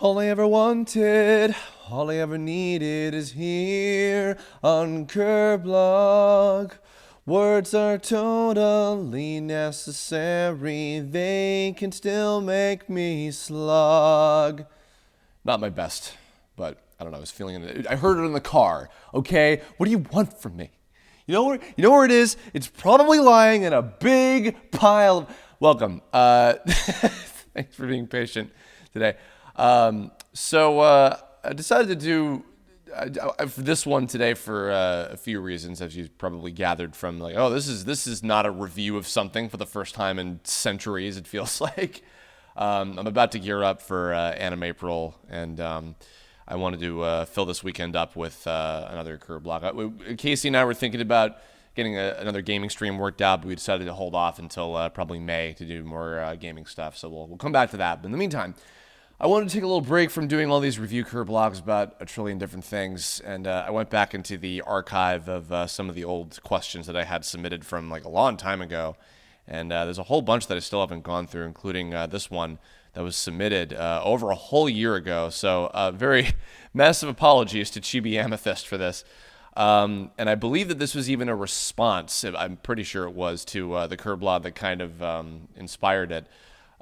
All I ever wanted, all I ever needed is here on Kirblog. Words are totally necessary, they can still make me slog. Not my best, but I don't know, I was feeling it. I heard it in the car, okay? What do you want from me? You know where it is? It's probably lying in a big pile of... Welcome. Thanks for being patient today. I decided to do this one today for a few reasons, as you probably gathered from this is not a review of something for the first time in centuries. It feels like I'm about to gear up for Anime April, and I wanted to fill this weekend up with another Kirblog. Casey and I were thinking about getting another gaming stream worked out, but we decided to hold off until probably May to do more gaming stuff. So we'll come back to that. But in the meantime, I wanted to take a little break from doing all these review Kirblogs about a trillion different things, and I went back into the archive of some of the old questions that I had submitted from a long time ago, and there's a whole bunch that I still haven't gone through, including this one that was submitted over a whole year ago. So very massive apologies to ChibiAmethyst for this. And I believe that this was even a response, I'm pretty sure it was, to the Kirblog that kind of inspired it,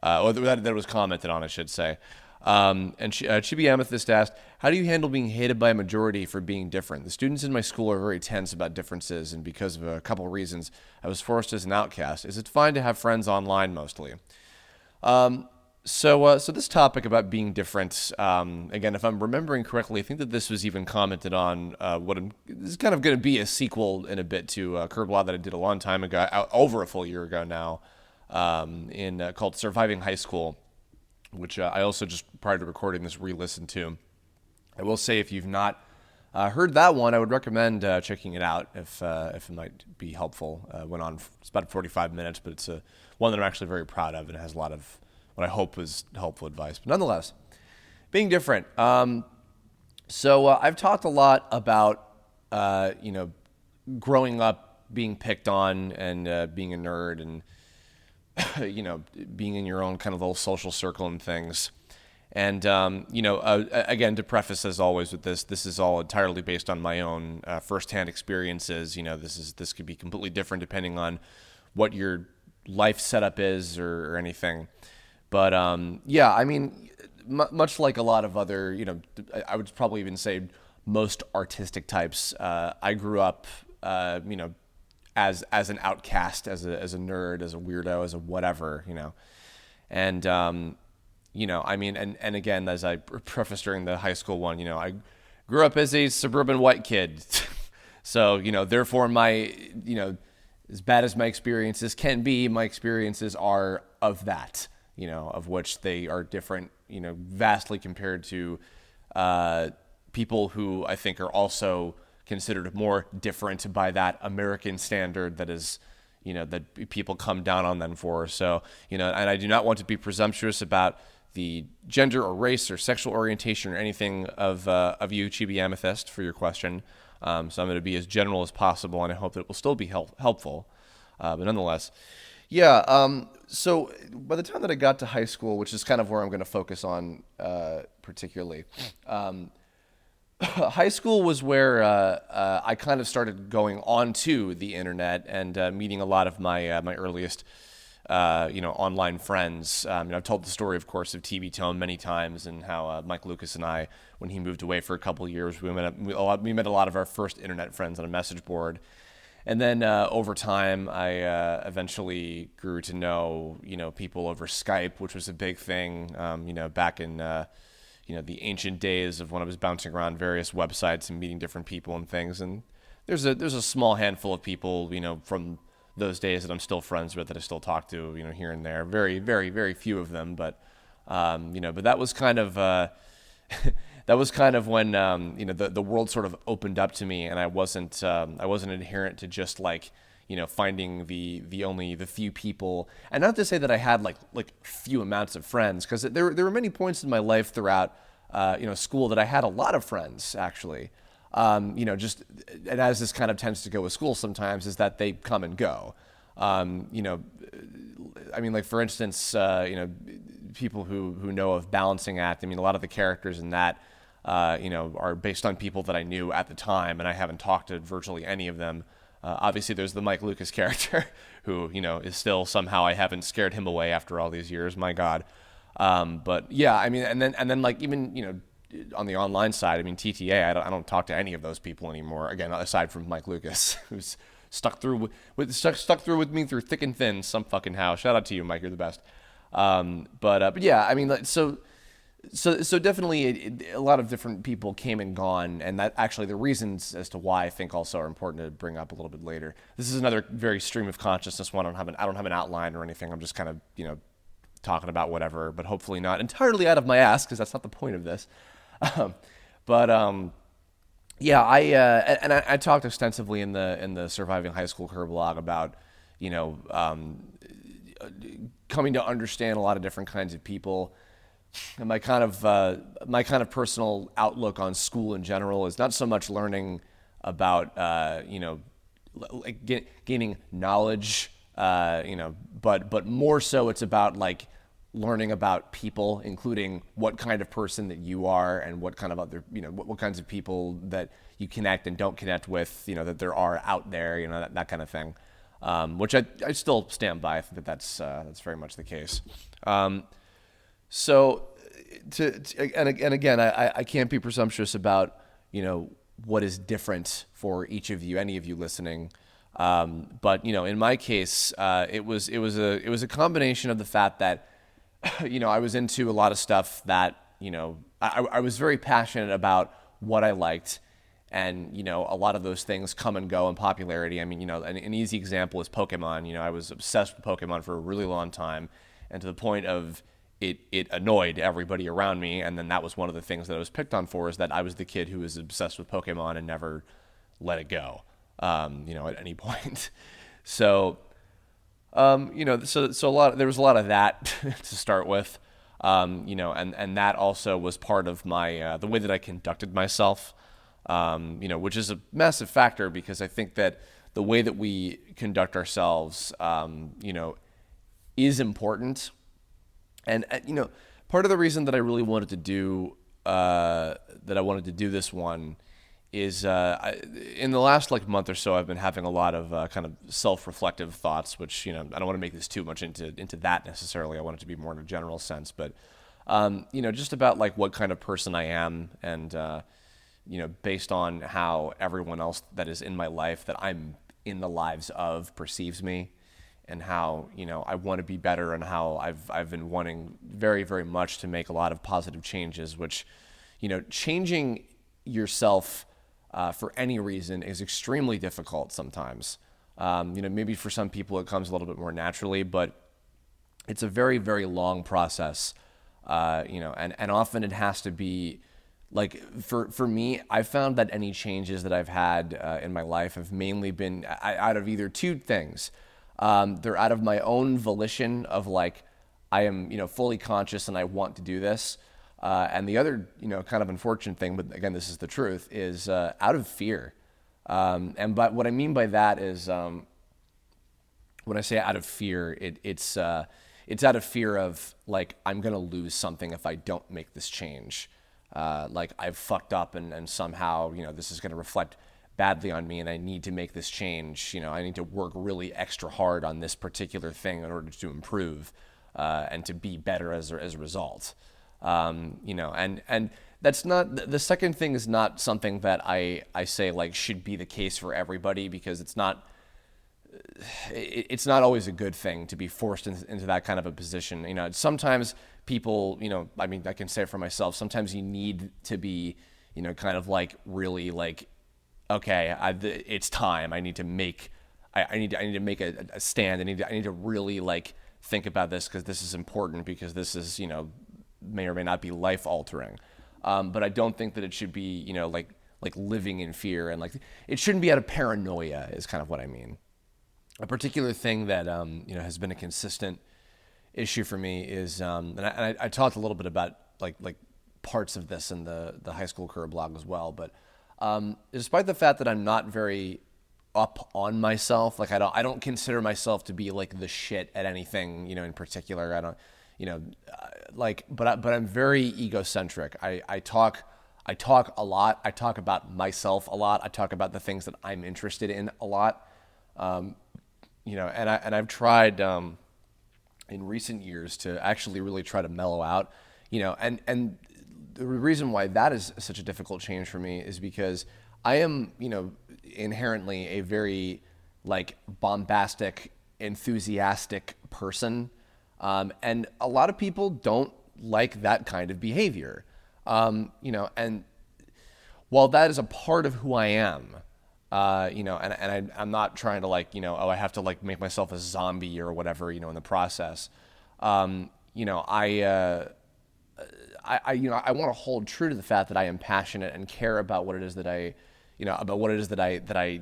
or that was commented on, I should say. And ChibiAmethyst asked, how do you handle being hated by a majority for being different? The students in my school are very tense about differences, and because of a couple reasons, I was forced as an outcast. Is it fine to have friends online mostly? So this topic about being different, again, if I'm remembering correctly, I think that this was even commented on this is kind of going to be a sequel in a bit to a Kirblog that I did a long time ago, over a full year ago now, called Surviving High School, which I also just prior to recording this re-listened to. I will say if you've not heard that one, I would recommend checking it out if it might be helpful. Went on, it's about 45 minutes, but it's one that I'm actually very proud of, and it has a lot of what I hope was helpful advice. But nonetheless, being different. So I've talked a lot about, growing up, being picked on, and being a nerd, and being in your own kind of little social circle and things. And, again, to preface as always with this is all entirely based on my own firsthand experiences. This could be completely different depending on what your life setup is or anything. But, much like a lot of other, I would probably even say most artistic types, I grew up, as an outcast, as a nerd, as a weirdo, as a whatever, and and again, as I prefaced during the high school one, I grew up as a suburban white kid, so therefore my, as bad as my experiences can be, my experiences are of that, of which they are different, vastly compared to people who I think are also considered more different by that American standard that is, that people come down on them for. So, and I do not want to be presumptuous about the gender or race or sexual orientation or anything of you, ChibiAmethyst, for your question. So I'm going to be as general as possible, and I hope that it will still be helpful. But nonetheless, so by the time that I got to high school, which is kind of where I'm going to focus on particularly, high school was where I kind of started going onto the internet and meeting a lot of my my earliest online friends. I've told the story, of course, of TV Tone many times, and how Mike Lucas and I, when he moved away for a couple of years, we met a lot of our first internet friends on a message board. And then over time, I eventually grew to know people over Skype, which was a big thing. Back in the ancient days of when I was bouncing around various websites and meeting different people and things. And there's a small handful of people, from those days that I'm still friends with, that I still talk to, here and there. Very, very, very few of them, but but that was kind of that was kind of when the world sort of opened up to me, and I wasn't adherent to just finding the few people, and not to say that I had like few amounts of friends, because there were many points in my life throughout school that I had a lot of friends actually. Just and as this kind of tends to go with school sometimes, is that they come and go. For instance, people who know of Balancing Act, I mean, a lot of the characters in that, are based on people that I knew at the time, and I haven't talked to virtually any of them. Obviously, there's the Mike Lucas character, who, is still somehow, I haven't scared him away after all these years. My God. But yeah, I mean, and then like even, on the online side, I mean, TTA, I don't talk to any of those people anymore. Again, aside from Mike Lucas, who's stuck through with me through thick and thin, some fucking how. Shout out to you, Mike. You're the best. But yeah, I mean, so definitely a lot of different people came and gone, and that actually the reasons as to why I think also are important to bring up a little bit later. This is another very stream of consciousness one. I don't have an outline or anything. I'm just kind of, talking about whatever, but hopefully not entirely out of my ass, because that's not the point of this. Yeah, I talked extensively in the Surviving High School Kirblog about, coming to understand a lot of different kinds of people. And my kind of personal outlook on school in general is not so much learning about, gaining knowledge, but more so it's about like learning about people, including what kind of person that you are and what kind of other, what kinds of people that you connect and don't connect with, that there are out there, that kind of thing, which I still stand by. I think that's very much the case. So, and again, I can't be presumptuous about, what is different for each of you, any of you listening. But in my case, it was a combination of the fact that, I was into a lot of stuff that, I was very passionate about what I liked. And, a lot of those things come and go in popularity. I mean, an easy example is Pokemon. I was obsessed with Pokemon for a really long time, and to the point of it annoyed everybody around me. And then that was one of the things that I was picked on for, is that I was the kid who was obsessed with Pokemon and never let it go, at any point. So, so there was a lot of that to start with, and that also was part of my, the way that I conducted myself, which is a massive factor, because I think that the way that we conduct ourselves, is important. And, part of the reason that I really wanted to do, this one is, in the last month or so, I've been having a lot of kind of self-reflective thoughts, which, I don't want to make this too much into that necessarily. I want it to be more in a general sense, but, just about what kind of person I am, and, based on how everyone else that is in my life, that I'm in the lives of, perceives me, and how, I want to be better, and how I've been wanting very, very much to make a lot of positive changes, which, changing yourself for any reason is extremely difficult sometimes. Maybe for some people it comes a little bit more naturally, but it's a very, very long process, and often it has to be, for me, I found that any changes that I've had in my life have mainly been out of either two things. They're out of my own volition of I am, fully conscious and I want to do this. And the other, kind of unfortunate thing, but again, this is the truth, is out of fear. But what I mean by that is, when I say out of fear, it's out of fear of I'm going to lose something if I don't make this change. I've fucked up and somehow, this is going to reflect badly on me, and I need to make this change. I need to work really extra hard on this particular thing in order to improve, and to be better as a result. And that's not, the second thing is not something that I say should be the case for everybody, because it's not always a good thing to be forced into that kind of a position. Sometimes people, I mean, I can say it for myself, sometimes you need to be, kind of really okay, it's time. I need to make a stand. I need to really think about this, because this is important, because this is, may or may not be life altering. But I don't think that it should be, living in fear, and it shouldn't be out of paranoia is kind of what I mean. A particular thing that, has been a consistent issue for me is, and I talked a little bit about parts of this in the high school career blog as well, but despite the fact that I'm not very up on myself, I don't consider myself to be the shit at anything, in particular. I don't, you know, but I'm very egocentric. I talk a lot. I talk about myself a lot. I talk about the things that I'm interested in a lot. And I've tried in recent years to actually really try to mellow out, and the reason why that is such a difficult change for me is because I am, inherently a very like bombastic, enthusiastic person. And a lot of people don't like that kind of behavior. And while that is a part of who I am, I'm not trying to I have to like make myself a zombie or whatever, in the process. Um, you know, I, uh, I want to hold true to the fact that I am passionate and care about what it is that about what it is that I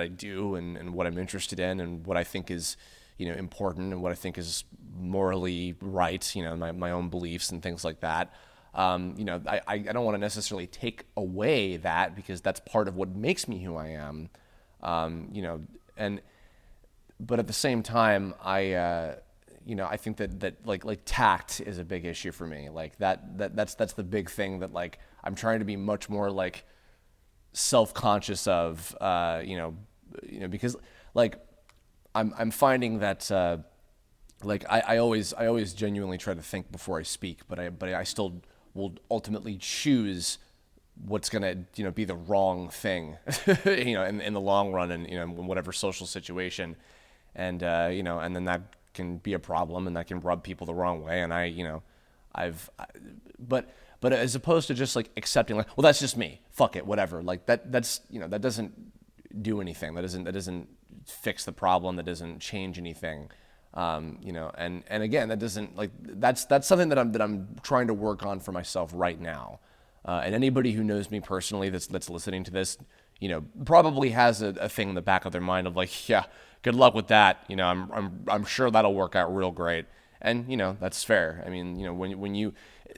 do and what I'm interested in and what I think is, important and what I think is morally right, my own beliefs and things like that. I don't want to necessarily take away that because that's part of what makes me who I am. And but at the same time, I think that like tact is a big issue for me. Like that's the big thing that like I'm trying to be much more like self-conscious of, because like I'm finding that I always genuinely try to think before I speak, but I still will ultimately choose what's gonna be the wrong thing, in the long run, and in whatever social situation, and then that can be a problem, and that can rub people the wrong way, and but as opposed to just like accepting like, well, that's just me, fuck it, whatever, like that's that doesn't do anything, that doesn't fix the problem, that doesn't change anything. And again, that doesn't like that's something that I'm trying to work on for myself right now. And anybody who knows me personally that's listening to this, probably has a thing in the back of their mind of like, yeah, good luck with that. I'm sure that'll work out real great. And that's fair. I mean, when you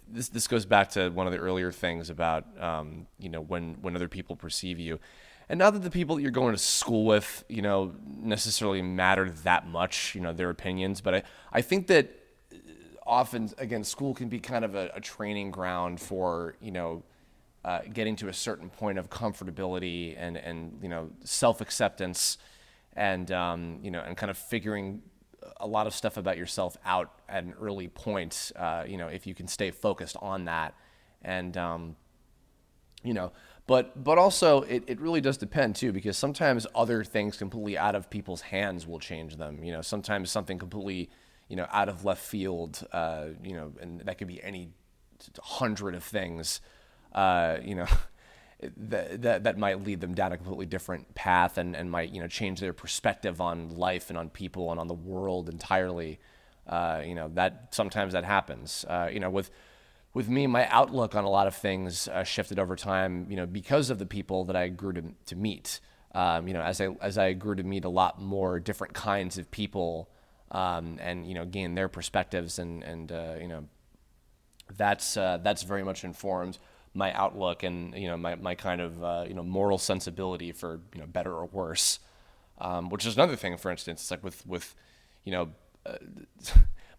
this goes back to one of the earlier things about when other people perceive you. And not that the people that you're going to school with, necessarily matter that much, their opinions. But I think that often, again, school can be kind of a training ground for, getting to a certain point of comfortability and self-acceptance and kind of figuring a lot of stuff about yourself out at an early point, if you can stay focused on that. And, but also it really does depend too, because sometimes other things completely out of people's hands will change them. Sometimes something completely, out of left field, and that could be any 100 of things, that might lead them down a completely different path and might, change their perspective on life and on people and on the world entirely. That sometimes that happens, with me, my outlook on a lot of things shifted over time, because of the people that I grew to meet. As I grew to meet a lot more different kinds of people, and gain their perspectives, and that's very much informed my outlook and my kind of moral sensibility for better or worse. Which is another thing, for instance, it's like with uh,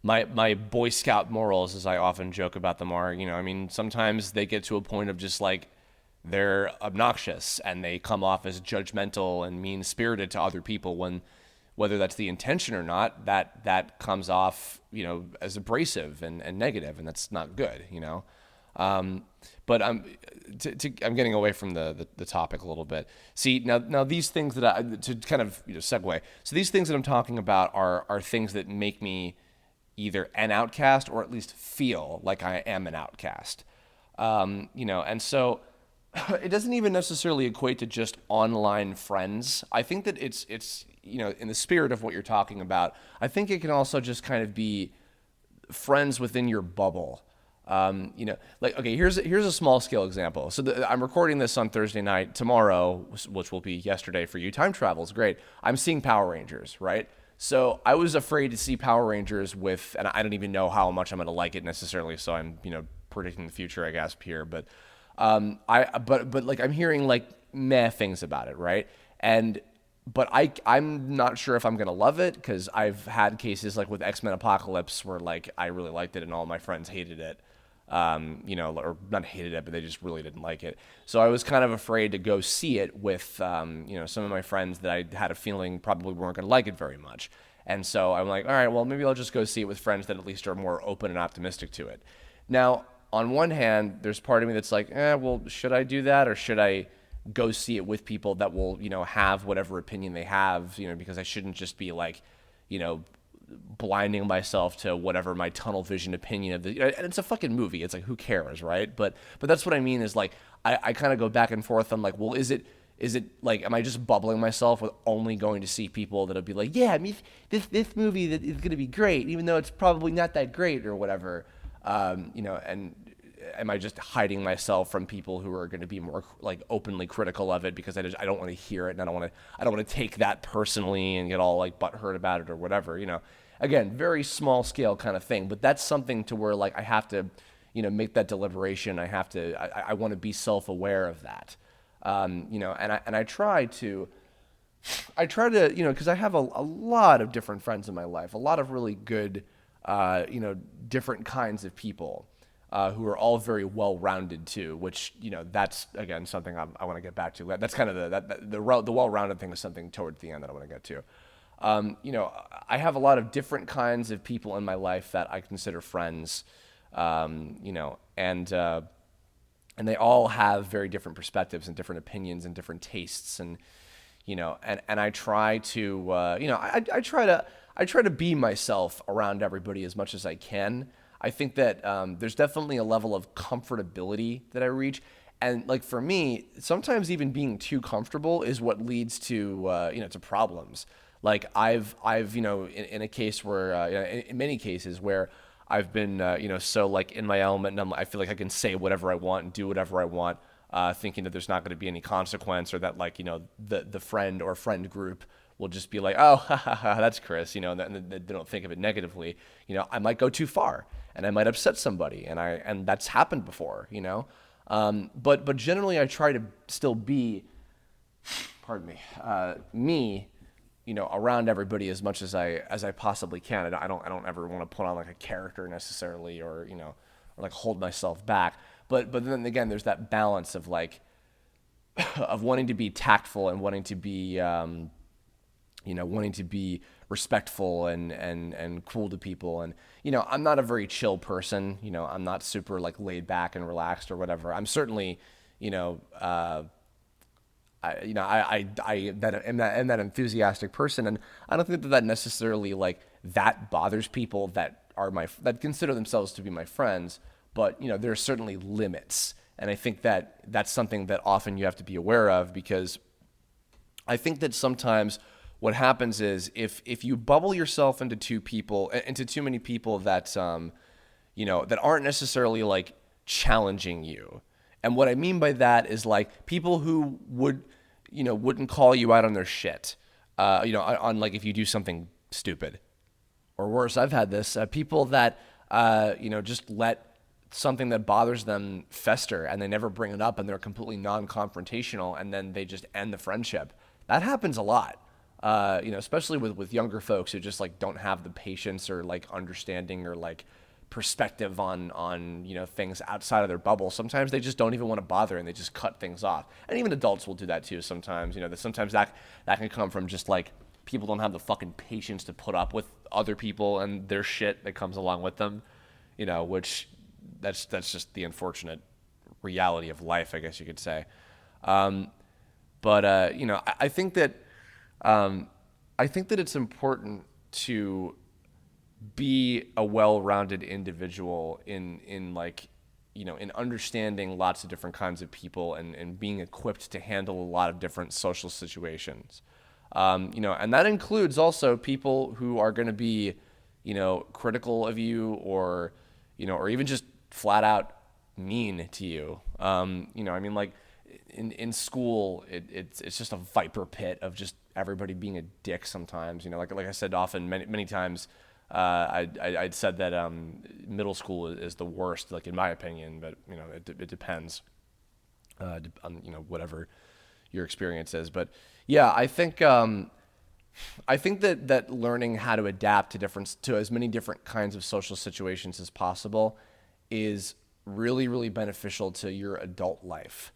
my Boy Scout morals, as I often joke about them, are, sometimes they get to a point of just like they're obnoxious and they come off as judgmental and mean-spirited to other people when, whether that's the intention or not, that comes off, as abrasive and negative, and that's not good, But I'm getting away from the topic a little bit. See, now these things that to kind of segue. So these things that I'm talking about are things that make me either an outcast or at least feel like I am an outcast. And so it doesn't even necessarily equate to just online friends. I think that it's in the spirit of what you're talking about, I think it can also just kind of be friends within your bubble. Like, okay, here's a small scale example. So I'm recording this on Thursday night. Tomorrow, which will be yesterday for you, time travel is great. I'm seeing Power Rangers, right? So I was afraid to see Power Rangers and I don't even know how much I'm going to like it necessarily. So I'm, predicting the future, I guess, here. But, but like I'm hearing like meh things about it, right? And but I'm not sure if I'm gonna love it, because I've had cases like with X-Men Apocalypse where like I really liked it and all my friends hated it, or not hated it, but they just really didn't like it. So I was kind of afraid to go see it with some of my friends that I had a feeling probably weren't gonna like it very much. And so I'm like, all right, well maybe I'll just go see it with friends that at least are more open and optimistic to it. Now, on one hand, there's part of me that's like, well, should I do that, or should I go see it with people that will, have whatever opinion they have, because I shouldn't just be like, you know, blinding myself to whatever my tunnel vision opinion of the, and it's a fucking movie. It's like, who cares, right? But that's what I mean is like, I kind of go back and forth. I'm like, well, is it like, am I just bubbling myself with only going to see people that'll be like, yeah, I mean, this movie that is going to be great, even though it's probably not that great or whatever, and am I just hiding myself from people who are going to be more like openly critical of it because I don't want to hear it, and I don't want to take that personally and get all like butthurt about it or whatever, Again, very small scale kind of thing, but that's something to where like I have to, make that deliberation. I want to be self-aware of that, and I try to, because I have a lot of different friends in my life, a lot of really good, different kinds of people. Who are all very well-rounded too, which that's again something I want to get back to. That's kind of the well-rounded thing is something towards the end that I want to get to. I have a lot of different kinds of people in my life that I consider friends, and they all have very different perspectives and different opinions and different tastes, and I try to I try to be myself around everybody as much as I can. I think that there's definitely a level of comfortability that I reach. And like for me, sometimes even being too comfortable is what leads to, to problems. Like I've in a case where, in many cases where I've been, so like in my element, and I feel like I can say whatever I want and do whatever I want, thinking that there's not going to be any consequence, or that like, the friend or friend group will just be like, oh, that's Chris, and they don't think of it negatively. I might go too far and I might upset somebody, and that's happened before, but generally I try to still be, pardon me, me, around everybody as much as I possibly can. I don't ever want to put on like a character necessarily, or or like hold myself back. But then again, there's that balance of like of wanting to be tactful and wanting to be wanting to be respectful and cool to people. And, I'm not a very chill person. I'm not super like laid back and relaxed or whatever. I'm certainly, I am that enthusiastic person. And I don't think that necessarily like that bothers people that that consider themselves to be my friends. But, there are certainly limits. And I think that that's something that often you have to be aware of, because I think that sometimes what happens is if you bubble yourself into too many people that that aren't necessarily like challenging you. And what I mean by that is like people who wouldn't call you out on their shit, on like if you do something stupid. Or worse, I've had this, people that just let something that bothers them fester and they never bring it up, and they're completely non-confrontational, and then they just end the friendship. That happens a lot. Especially with younger folks who just like don't have the patience or like understanding or like perspective on things outside of their bubble. Sometimes they just don't even want to bother, and they just cut things off. And even adults will do that too sometimes. Sometimes that can come from just like people don't have the fucking patience to put up with other people and their shit that comes along with them. Which that's just the unfortunate reality of life, I guess you could say. I think that it's important to be a well-rounded individual in like, in understanding lots of different kinds of people, and being equipped to handle a lot of different social situations. And that includes also people who are going to be, critical of you, or even just flat out mean to you. I mean, like in school, it's just a viper pit of just everybody being a dick sometimes. Like I said, often, many times, I'd said that middle school is the worst, like in my opinion, but it depends on whatever your experience is. But yeah, I think that learning how to adapt to as many different kinds of social situations as possible is really, really beneficial to your adult life.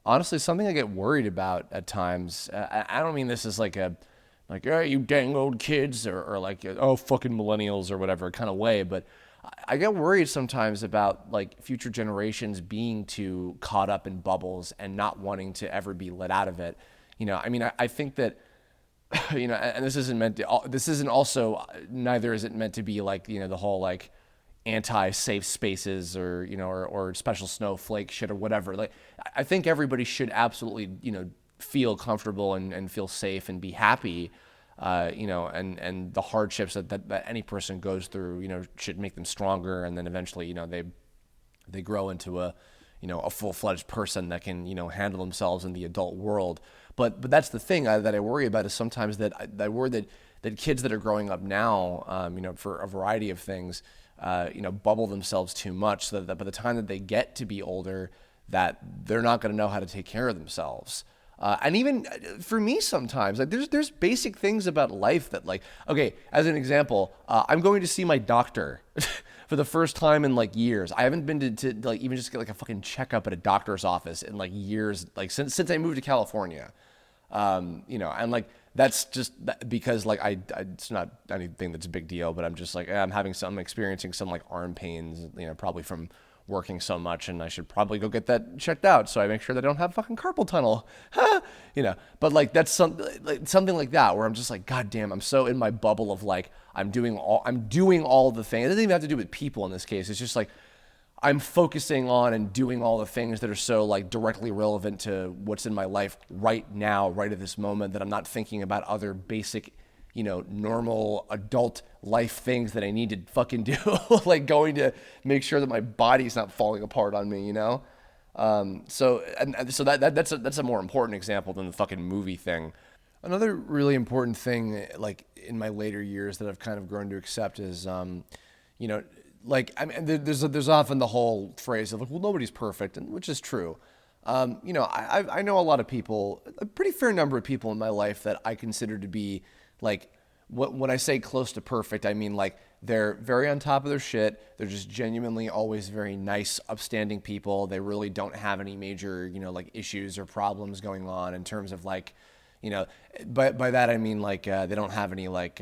Honestly, something I get worried about at times. I don't mean this as like oh, you dang old kids, or like, oh, fucking millennials or whatever kind of way, but I get worried sometimes about like future generations being too caught up in bubbles and not wanting to ever be let out of it. I mean, I think that and this isn't also, neither is it meant to be like, the whole like anti-safe spaces or, or special snowflake shit or whatever. Like, I think everybody should absolutely, feel comfortable and feel safe and be happy, and the hardships that any person goes through, should make them stronger. And then eventually, they grow into a full-fledged person that can, handle themselves in the adult world. But that's the thing that I worry about, is sometimes that I worry that kids that are growing up now, for a variety of things, bubble themselves too much, so that by the time that they get to be older, that they're not going to know how to take care of themselves. And even for me, sometimes like there's basic things about life that, like, okay, as an example, I'm going to see my doctor for the first time in like years. I haven't been to like even just get like a fucking checkup at a doctor's office in like years, like since I moved to California. And like that's just because like it's not anything that's a big deal, but I'm just like, I'm experiencing some like arm pains, probably from working so much, and I should probably go get that checked out so I make sure that I don't have fucking carpal tunnel. But like that's something like that, where I'm just like, God damn, I'm so in my bubble of like I'm doing all the things. It doesn't even have to do with people in this case. It's just like I'm focusing on and doing all the things that are so like directly relevant to what's in my life right now, right at this moment, that I'm not thinking about other basic, normal adult life things that I need to fucking do, like going to make sure that my body's not falling apart on me, So that's a more important example than the fucking movie thing. Another really important thing, like in my later years, that I've kind of grown to accept is, like, I mean, there's often the whole phrase of like, well, nobody's perfect, and which is true. I know a lot of people, a pretty fair number of people in my life that I consider to be like, when I say close to perfect, I mean like they're very on top of their shit. They're just genuinely always very nice, upstanding people. They really don't have any major, like issues or problems going on in terms of like, by that I mean like they don't have any like,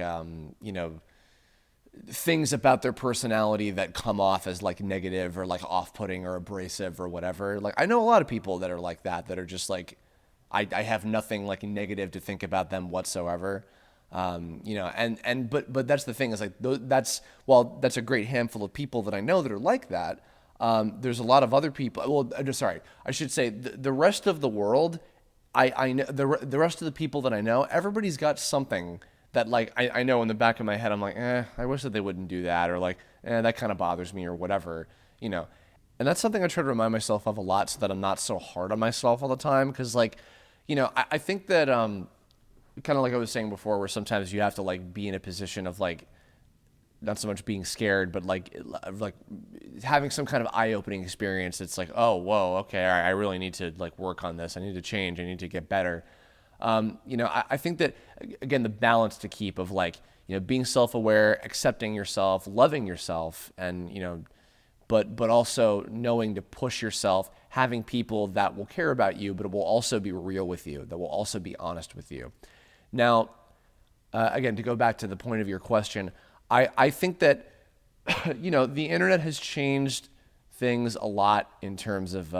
things about their personality that come off as like negative or like off-putting or abrasive or whatever. Like I know a lot of people that are like that are just like, I have nothing like negative to think about them whatsoever. But that's the thing, is like, while that's a great handful of people that I know that are like that. There's a lot of other people. Well, sorry, I should say the rest of the world. I know the rest of the people that I know, everybody's got something that like I know in the back of my head, I'm like, I wish that they wouldn't do that, or like, that kind of bothers me or whatever, And that's something I try to remind myself of a lot, so that I'm not so hard on myself all the time. Because like, I think that kind of like I was saying before, where sometimes you have to like be in a position of like, not so much being scared, but like having some kind of eye-opening experience. It's like, oh, whoa, okay, I really need to like work on this. I need to change. I need to get better. I think that, again, the balance to keep of like, being self-aware, accepting yourself, loving yourself, and, but also knowing to push yourself, having people that will care about you, but will also be real with you, that will also be honest with you. Now, again, to go back to the point of your question, I think that, the internet has changed things a lot in terms of,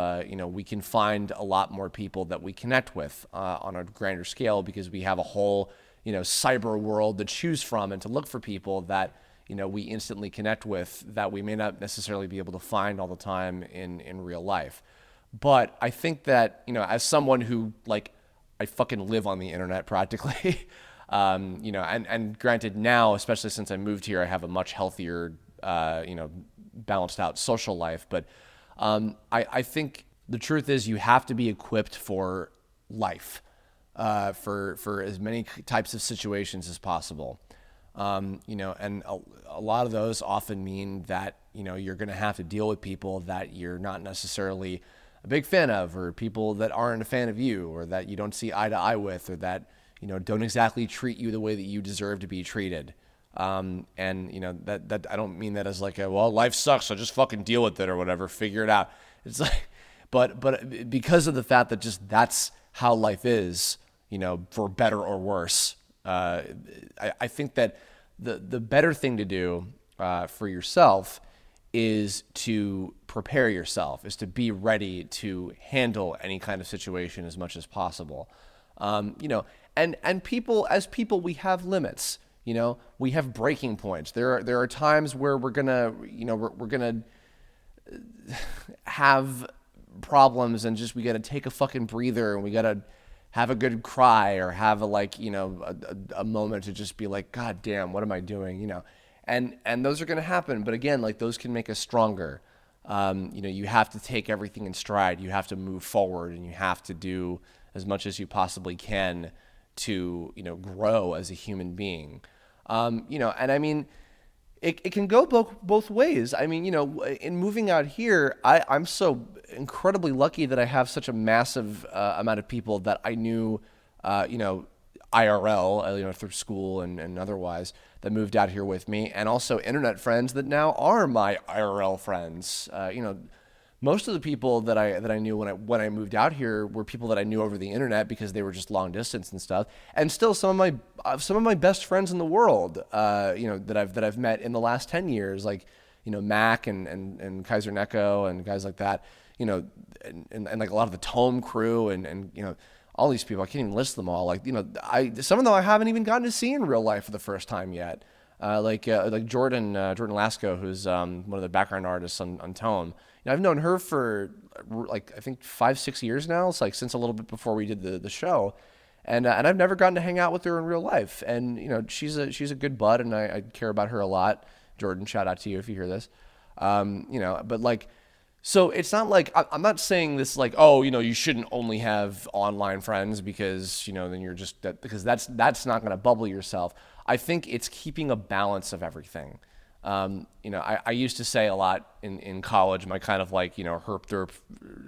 we can find a lot more people that we connect with on a grander scale, because we have a whole, cyber world to choose from and to look for people that, we instantly connect with, that we may not necessarily be able to find all the time in real life. But I think that, as someone who, like, I fucking live on the internet practically, and granted now, especially since I moved here, I have a much healthier, balanced out social life. But I think the truth is, you have to be equipped for life, for as many types of situations as possible. And a lot of those often mean that, you're going to have to deal with people that you're not necessarily a big fan of, or people that aren't a fan of you, or that you don't see eye to eye with, or that, don't exactly treat you the way that you deserve to be treated. And that I don't mean that as like life sucks, so just fucking deal with it or whatever, figure it out. It's like, but because of the fact that just that's how life is, for better or worse, I think that the better thing to do for yourself is to prepare yourself, is to be ready to handle any kind of situation as much as possible. And people, as people, we have limits. We have breaking points. There are times where we're gonna have problems, and just we gotta take a fucking breather, and we gotta have a good cry, or have a moment to just be like, God damn, what am I doing? And those are gonna happen. But again, like, those can make us stronger. You have to take everything in stride. You have to move forward, and you have to do as much as you possibly can to grow as a human being. And I mean, it can go both ways. I mean, in moving out here, I'm so incredibly lucky that I have such a massive amount of people that I knew, IRL, through school and otherwise, that moved out here with me, and also internet friends that now are my IRL friends. Most of the people that I knew when I moved out here were people that I knew over the internet because they were just long distance and stuff. And still, some of my best friends in the world, that I've met in the last 10 years, like Mac and Kaiser Neko and guys like that, and like a lot of the Tome crew and all these people. I can't even list them all. Like some of them I haven't even gotten to see in real life for the first time yet. Like Jordan Lasco, who's one of the background artists on Tome. I've known her for like I think 5-6 years now. It's like since a little bit before we did the show, and I've never gotten to hang out with her in real life. And she's a good bud, and I care about her a lot. Jordan, shout out to you if you hear this. But like, so it's not like I'm not saying this like, you shouldn't only have online friends because then you're just because that's not going to bubble yourself. I think it's keeping a balance of everything. I used to say a lot in college, my kind of like, herp derp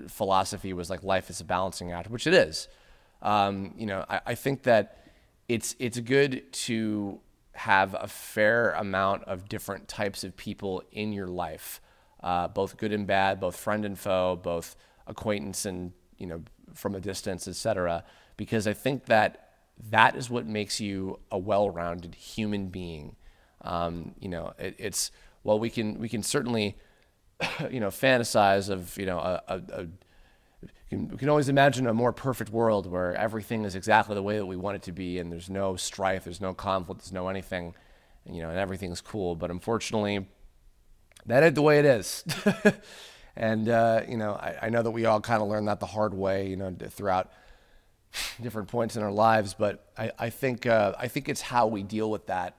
philosophy was like life is a balancing act, which it is. I think that it's good to have a fair amount of different types of people in your life, both good and bad, both friend and foe, both acquaintance and, from a distance, etc. Because I think that is what makes you a well-rounded human being. It's we can certainly, fantasize of, we can always imagine a more perfect world where everything is exactly the way that we want it to be, and there's no strife, there's no conflict, there's no anything, and everything's cool. But unfortunately, that ain't the way it is. And, I know that we all kind of learned that the hard way, throughout different points in our lives. But I think it's how we deal with that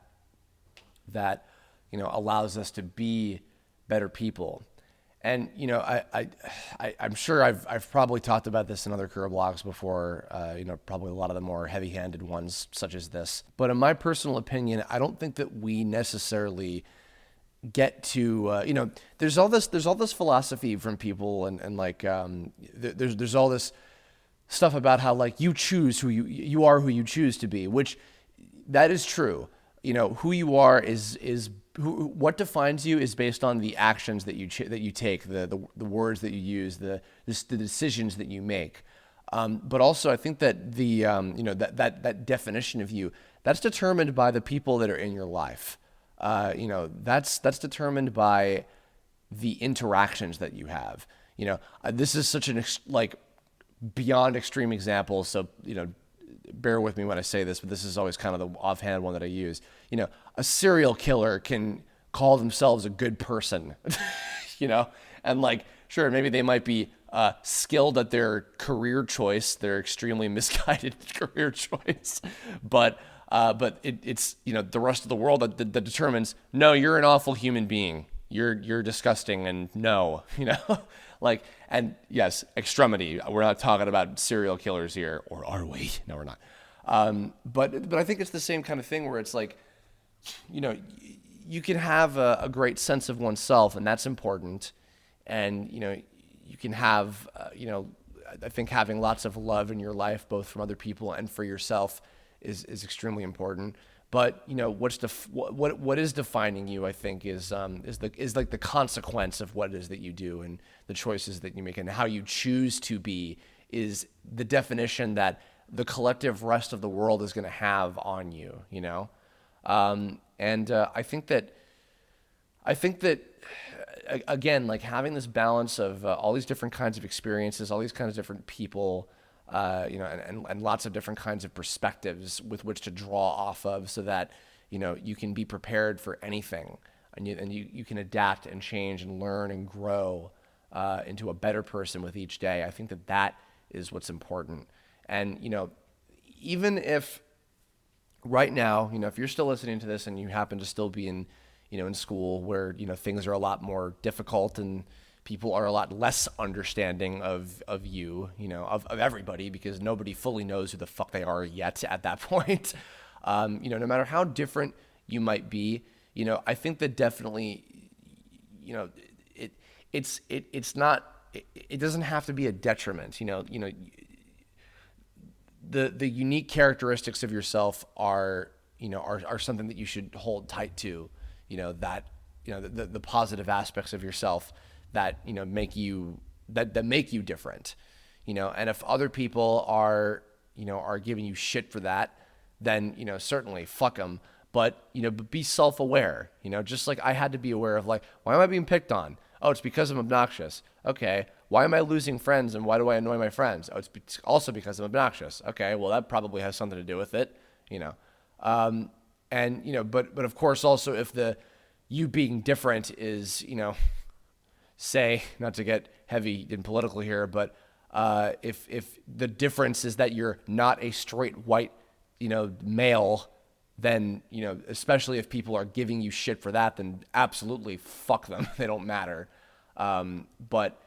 allows us to be better people. And I'm sure I've probably talked about this in other Kirblogs before, probably a lot of the more heavy-handed ones such as this. But in my personal opinion, I don't think that we necessarily get to there's all this philosophy from people, and like there's all this stuff about how like you choose who you are, who you choose to be, which that is true. Who you are is what defines you is based on the actions that you take, the words that you use, the decisions that you make. But also, I think that that definition of you, that's determined by the people that are in your life. That's determined by the interactions that you have. This is such an beyond extreme example, so bear with me when I say this, but this is always kind of the offhand one that I use. A serial killer can call themselves a good person, and like, sure, maybe they might be skilled at their career choice, their extremely misguided career choice, but it's the rest of the world that determines, no, you're an awful human being. You're disgusting, and no, like, and yes, extremity. We're not talking about serial killers here, or are we? No, we're not. But I think it's the same kind of thing where it's like, you can have a great sense of oneself, and that's important. And, you can have, I think having lots of love in your life, both from other people and for yourself, is extremely important. But what is defining you, I think, is like the consequence of what it is that you do and the choices that you make and how you choose to be is the definition that the collective rest of the world is going to have on you. I think that again, like having this balance of all these different kinds of experiences, all these kinds of different people, and lots of different kinds of perspectives with which to draw off of, so that you can be prepared for anything, and you can adapt and change and learn and grow into a better person with each day. I think that is what's important. And even if right now, if you're still listening to this and you happen to still be in school where, things are a lot more difficult and people are a lot less understanding of you, of everybody, because nobody fully knows who the fuck they are yet at that point. No matter how different you might be, I think that definitely, it doesn't have to be a detriment. The unique characteristics of yourself are something that you should hold tight to. The positive aspects of yourself that make you different. And if other people are giving you shit for that, then certainly fuck them. But be self-aware. Just like I had to be aware of, like, why am I being picked on? Oh, it's because I'm obnoxious. Okay. Why am I losing friends and why do I annoy my friends? Oh, it's also because I'm obnoxious. Okay. Well, that probably has something to do with it. But of course also if you being different is, say, not to get heavy and political here, but if the difference is that you're not a straight white, male, then, especially if people are giving you shit for that, then absolutely fuck them. They don't matter. But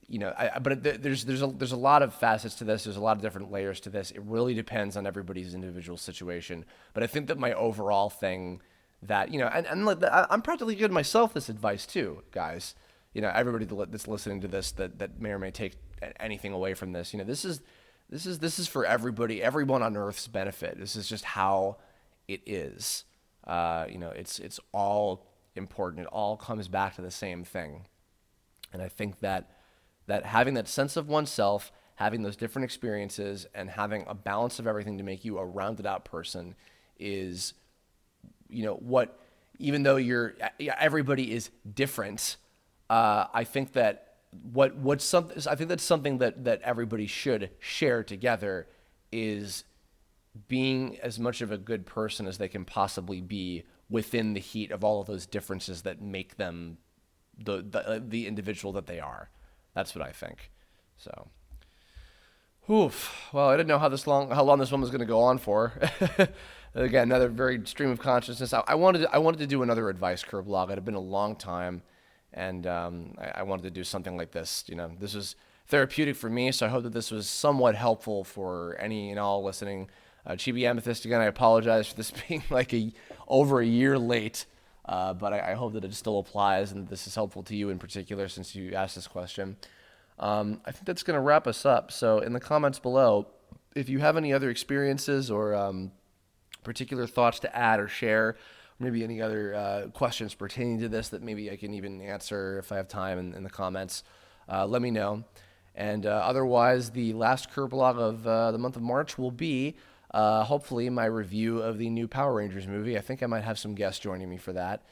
there's a lot of facets to this. There's a lot of different layers to this. It really depends on everybody's individual situation. But I think that my overall thing that, I'm practically giving myself this advice too, guys. Everybody that's listening to this that may or may take anything away from this, this is for everybody, everyone on Earth's benefit. This is just how it is. It's all important. It all comes back to the same thing. And I think that having that sense of oneself, having those different experiences, and having a balance of everything to make you a rounded out person is, what, even though everybody is different, I think that I think that's something that everybody should share together is being as much of a good person as they can possibly be within the heat of all of those differences that make them the individual that they are. That's what I think. So, well, I didn't know how long this one was going to go on for. Again, another very stream of consciousness. I wanted to do another advice Kirblog. It had been a long time, and I wanted to do something like this. This was therapeutic for me, so I hope that this was somewhat helpful for any and all listening. ChibiAmethyst, again, I apologize for this being like over a year late, but I hope that it still applies and that this is helpful to you in particular since you asked this question. I think that's going to wrap us up. So in the comments below, if you have any other experiences or particular thoughts to add or share, or maybe any other questions pertaining to this that maybe I can even answer if I have time in the comments, let me know. And otherwise, the last Kirblog of the month of March will be hopefully my review of the new Power Rangers movie. I think I might have some guests joining me for that.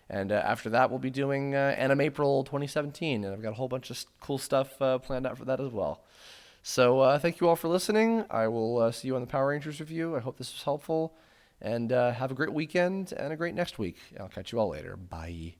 And after that, we'll be doing Anime April 2017. And I've got a whole bunch of cool stuff planned out for that as well. So thank you all for listening. I will see you on the Power Rangers review. I hope this was helpful. And have a great weekend and a great next week. I'll catch you all later. Bye.